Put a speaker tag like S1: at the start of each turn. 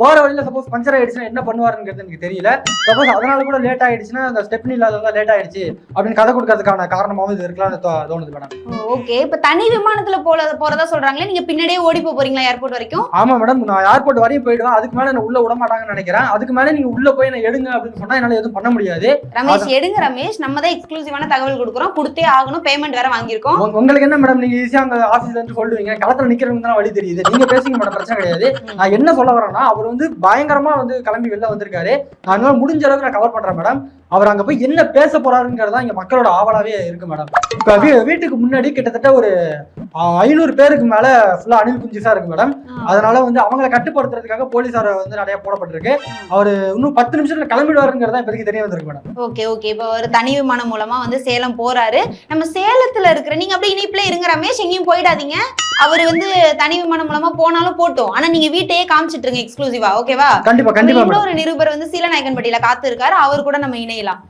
S1: போற வழியில suppose puncture ஆயிடுச்சுன்னா என்ன பண்ணுவாருங்கிறது எனக்கு தெரியல. சப்போஸ் அதனால கூட லேட் ஆயிடுச்சுன்னா அந்த ஸ்டெப்னி இல்லாதவங்க லேட் ஆயிடுச்சு அப்படின்னு கதை கொடுக்கறதுக்கான காரணமாவும் இது இருக்கலாம்னு தோணுது மேடம்.
S2: ஓகே, இப்ப தனி விமானத்துல போறதா சொல்றாங்களே, நீங்க பின்னாடியே ஓடி போறீங்களா ஏர்போர்ட் வரைக்கும்?
S1: ஆமா மேடம், நான் ஏர்போர்ட் வரையும் போயிடுவேன். அதுக்கு மேல என்ன உள்ள விட மாட்டாங்கன்னு நினைக்கிறேன். அதுக்கு மேல நீங்க உள்ள போய் என்ன எடுங்க அப்படின்னு சொன்னா என்னால எதுவும் பண்ண முடியாது.
S2: ரமேஷ் எடுங்க ரமேஷ், நம்ம தான் எக்ஸ்க்ளூசிவான தகவல் கொடுக்குறோம், கொடுத்தே ஆகணும், பேமெண்ட் வேற வாங்கியிருக்கோம்.
S1: உங்களுக்கு என்ன மேடம், நீங்க ஈஸியா அங்க ஆபீஸ்ல இருந்து சொல்லுவீங்க, களத்துல நிக்கிறவங்க தான் வழி தெரியுது, நீங்க பேசுங்க மேடம், பிரச்சனை கிடையாது. நான் என்ன சொல்ல வரேன்னா, அவர் வந்து பயங்கரமா வந்து கிளம்பி வெளில வந்திருக்காரு. நான் முடிஞ்ச அளவுக்கு நான் கவர் பண்றேன் மேடம். அவர் அங்க போய் என்ன பேச போறாருங்கிறதா இங்க மக்களோட ஆவலாவே இருக்கு மேடம். இப்ப வீட்டுக்கு முன்னாடி கிட்டத்தட்ட ஒரு 500 பேருக்கு மேல ஃபுல்லா அணில் குஞ்சுசா இருக்கு மேடம். அதனால வந்து அவங்களை கட்டுப்படுத்துறதுக்காக போலீசார் வந்து நிறைய போடப்பட்டிருக்கு. அவரு இன்னும் 10 நிமிஷத்துல கிளம்பிடுவாருங்கிறதா இப்போதைக்கு தெரிய வந்திருக்கு மேடம்.
S2: ஓகே ஓகே, இப்போ ஒரு தனி விமானம் மூலமா வந்து சேலம் போறாரு. நம்ம சேலத்துல இருக்கிற நீங்க அப்படியே இனிப்புல இருங்க ரமேஷ், எங்கேயும் போயிடாதீங்க. அவர் வந்து தனி விமானம் மூலமா போனாலும் போட்டோம், ஆனா நீங்க வீட்டையே காமிச்சிட்டு இருங்க எக்ஸ்க்ளூசிவா, ஓகேவா?
S1: கண்டிப்பா கண்டிப்பா.
S2: இன்னொரு நிருபர் வந்து சீலநாயக்கன்பட்டியில காத்து இருக்காரு, அவர் கூட நம்ம இணையலாம்.